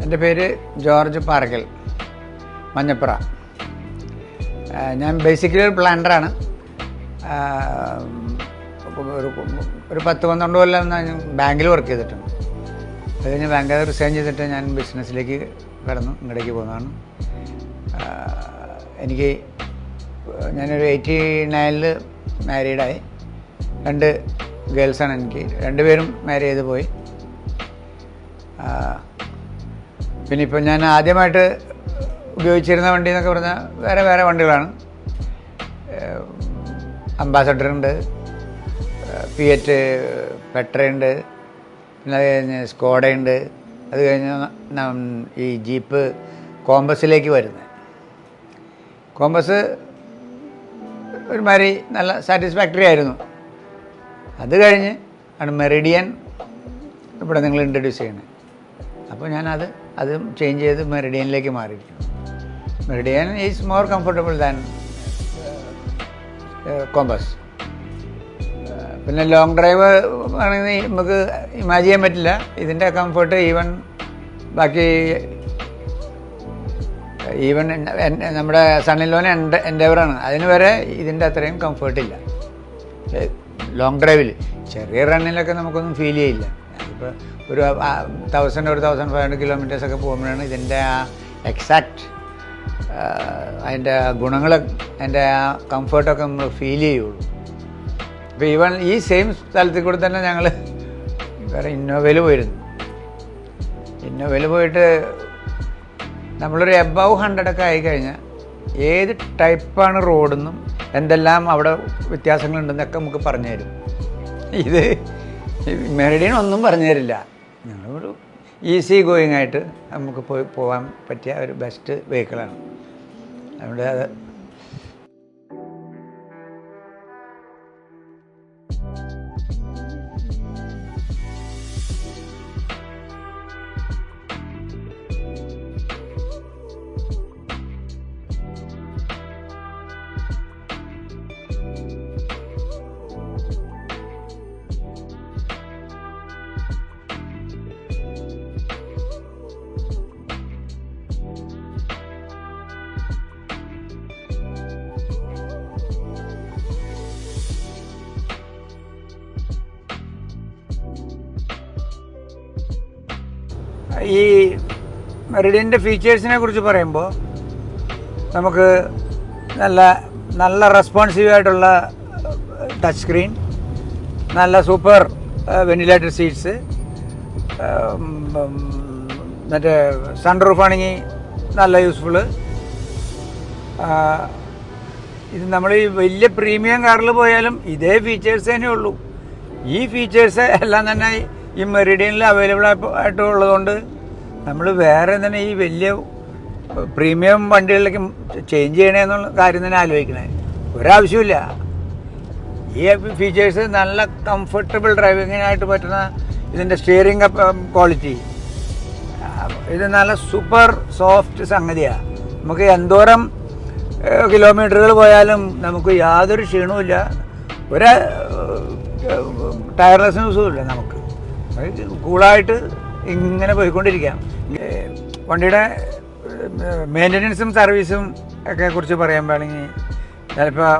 എൻ്റെ പേര് ജോർജ് പാറക്കൽ, മഞ്ഞപ്പുറ. ഞാൻ ബേസിക്കലി ഒരു പ്ലാന്ററാണ്. ഒരു 10-12 കൊല്ലം ഞാൻ ബാങ്കിൽ വർക്ക് ചെയ്തിട്ടുണ്ട്. അത് കഴിഞ്ഞ് ബാങ്കിൽ റിസൈൻ ചെയ്തിട്ട് ഞാൻ ബിസിനസ്സിലേക്ക് കടന്നു, ഇങ്ങോട്ടേക്ക് പോകുന്നതാണ്. ഞാനൊരു 89-ൽ മാരീഡായി. 2 ഗേൾസാണ് എനിക്ക്. 2 പേരും മാരി ചെയ്ത് പോയി. പിന്നെ ഇപ്പോൾ ഞാൻ ആദ്യമായിട്ട് ഉപയോഗിച്ചിരുന്ന വണ്ടി എന്നൊക്കെ പറഞ്ഞാൽ വേറെ വേറെ വണ്ടികളാണ്. അംബാസഡർ ഉണ്ട്, ഫിയറ്റ് പെട്രയുണ്ട്, പിന്നെ അത് കഴിഞ്ഞ് സ്കോഡയുണ്ട്. അത് കഴിഞ്ഞ് ഈ ജീപ്പ് കോമ്പസിലേക്ക് വരുന്നത്. കോമ്പസ് ഒരുമാതിരി നല്ല സാറ്റിസ്ഫാക്ടറി ആയിരുന്നു. അത് കഴിഞ്ഞ് ആണ് മെറിഡിയൻ ഇവിടെ നിങ്ങൾ ഇൻട്രൊഡ്യൂസ് ചെയ്യണത്. അപ്പോൾ ഞാനത് ചേഞ്ച് ചെയ്ത് മെറിഡിയനിലേക്ക് മാറിയിരിക്കുന്നു. Meridian is more comfortable than compass. പിന്നെ ലോങ് ഡ്രൈവ് ആണെങ്കിൽ നമുക്ക് ഇമാജിൻ ചെയ്യാൻ പറ്റില്ല ഇതിൻ്റെ കംഫർട്ട്. ഈവൻ നമ്മുടെ സണ്ണിലോന് എൻഡേവറാണ്, അതിന് വരെ ഇതിൻ്റെ അത്രയും കംഫർട്ടില്ല ലോങ് ഡ്രൈവിൽ. ചെറിയ റണ്ണിലൊക്കെ നമുക്കൊന്നും ഫീൽ ചെയ്യില്ല. ഇപ്പോൾ ഒരു 1500 കിലോമീറ്റേഴ്സൊക്കെ പോകുമ്പോഴാണ് ഇതിൻ്റെ ആ എക്സാക്റ്റ് അതിൻ്റെ ഗുണങ്ങൾ, അതിൻ്റെ ആ കംഫർട്ടൊക്കെ നമ്മൾ ഫീൽ ചെയ്യുള്ളൂ. അപ്പോൾ ഈവൻ ഈ സെയിം സ്ഥലത്തിൽ കൂടെ തന്നെ ഞങ്ങൾ വേറെ ഇന്നോവയിൽ പോയിരുന്നു. ഇന്നോവയിൽ പോയിട്ട് നമ്മളൊരു എബവ് 100 ആയിക്കഴിഞ്ഞാൽ ഏത് ടൈപ്പാണ് റോഡെന്നും എന്തെല്ലാം അവിടെ വ്യത്യാസങ്ങളുണ്ടെന്നൊക്കെ നമുക്ക് പറഞ്ഞു തരും. ഇത് മെറിഡിയൻ ഒന്നും പറഞ്ഞു തരില്ല. ഞങ്ങളൊരു ഈസി ഗോയിങ് ആയിട്ട് നമുക്ക് പോകാൻ പറ്റിയ ഒരു ബെസ്റ്റ് വെഹിക്കിളാണ്. അതുകൊണ്ട് അത് ഈ മെറിഡിയൻ്റെ ഫീച്ചേഴ്സിനെ കുറിച്ച് പറയുമ്പോൾ നമുക്ക് നല്ല റെസ്പോൺസീവ് ആയിട്ടുള്ള ടച്ച് സ്ക്രീൻ, നല്ല സൂപ്പർ വെന്റിലേറ്റഡ് സീറ്റ്സ്, മറ്റേ സൺറൂഫ് ആണെങ്കിൽ നല്ല യൂസ്ഫുള്ള്. ഇത് നമ്മൾ ഈ വലിയ പ്രീമിയം കാറിൽ പോയാലും ഇതേ ഫീച്ചേഴ്സ് തന്നെ ഉള്ളൂ. ഈ ഫീച്ചേഴ്സ് എല്ലാം തന്നെ ഈ മെറിഡിയനിൽ അവൈലബിൾ ആയിട്ടുള്ളതുകൊണ്ട് നമ്മൾ വേറെ തന്നെ ഈ വലിയ പ്രീമിയം വണ്ടികളിലേക്ക് ചേഞ്ച് ചെയ്യണേ എന്നുള്ള കാര്യം തന്നെ ആലോചിക്കണേ ഒരാവശ്യമില്ല. ഈ ഫീച്ചേഴ്സ് നല്ല കംഫർട്ടബിൾ ഡ്രൈവിങ്ങിനായിട്ട് പറ്റുന്ന ഇതിൻ്റെ സ്റ്റിയറിംഗ് ക്വാളിറ്റി, ഇത് നല്ല സൂപ്പർ സോഫ്റ്റ് സംഗതിയാണ്. നമുക്ക് എന്തോരം കിലോമീറ്ററുകൾ പോയാലും നമുക്ക് യാതൊരു ക്ഷീണവുമില്ല, ഒരു ടയർലെസ്നെസ്സും ഇല്ല. നമുക്ക് കൂളായിട്ട് ഇങ്ങനെ പോയിക്കൊണ്ടിരിക്കാം. വണ്ടിയുടെ മെയിൻ്റനൻസും സർവീസും ഒക്കെ കുറിച്ച് പറയുമ്പോഴാണെങ്കിൽ ചിലപ്പോൾ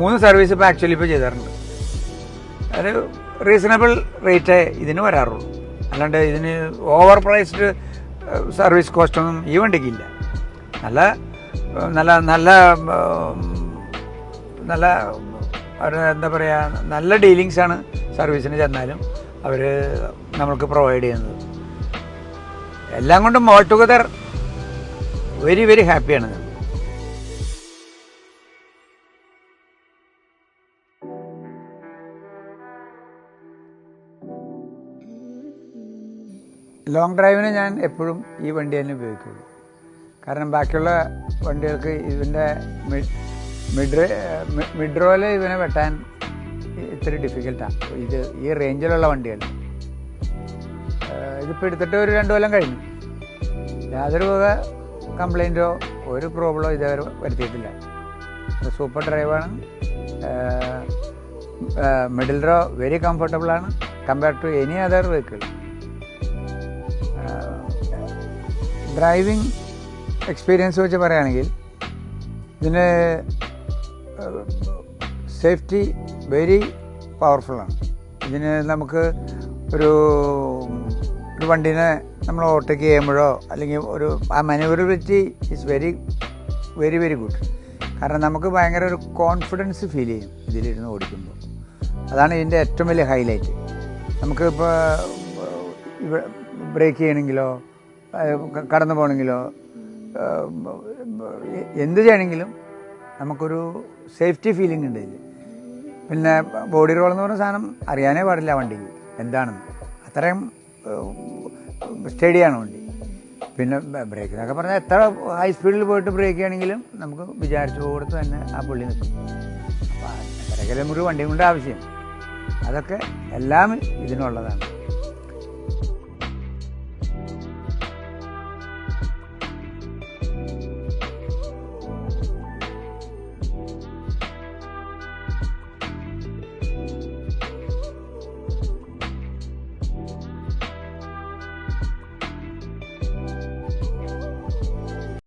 3 സർവീസ് ഇപ്പോൾ ആക്ച്വലി ഇപ്പോൾ ചെയ്തിട്ടുണ്ട്. ഒരു റീസണബിൾ റേറ്റേ ഇതിന് വരാറുള്ളൂ. അല്ലാണ്ട് ഇതിന് ഓവർ പ്രൈസ്ഡ് സർവീസ് കോസ്റ്റൊന്നും ഈ വണ്ടിക്കില്ല. നല്ല നല്ല നല്ല നല്ല ഒരു എന്താ പറയുക, നല്ല ഡീലിങ്സാണ് സർവീസിന് ചെന്നാലും അവർ നമ്മൾക്ക് പ്രൊവൈഡ് ചെയ്യുന്നത്. എല്ലാം കൊണ്ടും ഓൾ ടുഗദർ വെരി വെരി ഹാപ്പിയാണ്. ലോങ് ഡ്രൈവിന് ഞാൻ എപ്പോഴും ഈ വണ്ടി തന്നെ ഉപയോഗിക്കുള്ളൂ. കാരണം ബാക്കിയുള്ള വണ്ടികൾക്ക് ഇതിൻ്റെ മിഡ് റോയിൽ ഇതിനെ വെട്ടാൻ ഇത്തിരി ഡിഫിക്കൽട്ടാണ്. ഈ റേഞ്ചിലുള്ള വണ്ടികൾ ഇതിപ്പോൾ എടുത്തിട്ട് ഒരു 2 കൊല്ലം കഴിഞ്ഞു. യാതൊരു വക കംപ്ലൈൻറ്റോ ഒരു പ്രോബ്ലമോ ഇതുവരെ വരുത്തിയിട്ടില്ല. സൂപ്പർ ഡ്രൈവാണ്. മിഡിൽ റോ വെരി കംഫർട്ടബിളാണ് compared to any other vehicle. Driving experience വെച്ച് പറയുകയാണെങ്കിൽ ഇതിന് സേഫ്റ്റി വെരി പവർഫുള്ളാണ്. ഇതിന് നമുക്ക് ഒരു വണ്ടീനെ നമ്മൾ ഓവർടേക്ക് ചെയ്യുമ്പോഴോ അല്ലെങ്കിൽ ആ manoeuvrability is very very very good. കാരണം നമുക്ക് ഭയങ്കര ഒരു കോൺഫിഡൻസ് ഫീൽ ചെയ്യും ഇതിലിരുന്ന് ഓടിക്കുമ്പോൾ. അതാണ് ഇതിൻ്റെ ഏറ്റവും വലിയ ഹൈലൈറ്റ്. നമുക്ക് ഇപ്പോൾ ബ്രേക്ക് ചെയ്യണമെങ്കിലോ കടന്നു പോകണമെങ്കിലോ എന്ത് ചെയ്യണമെങ്കിലും നമുക്കൊരു സേഫ്റ്റി ഫീലിംഗ് ഉണ്ട് ഇതിൽ. പിന്നെ ബോഡി റോൾ എന്ന് പറഞ്ഞ സാധനം അറിയാനേ പാടില്ല വണ്ടിക്ക് എന്താണെന്ന്, അത്രയും സ്റ്റഡിയാണ് വണ്ടി. പിന്നെ ബ്രേക്ക് എന്നൊക്കെ പറഞ്ഞാൽ എത്ര ഹൈ സ്പീഡിൽ പോയിട്ട് ബ്രേക്ക് ചെയ്യണമെങ്കിലും നമുക്ക് വിചാരിച്ചു കൊടുത്ത് തന്നെ ആ പുള്ളി നിൽക്കും. അപ്പോൾ അത്രയ്ക്കെല്ലാം ഒരു വണ്ടിയും കൊണ്ട് ആവശ്യം, അതൊക്കെ എല്ലാം ഇതിനുള്ളതാണ്.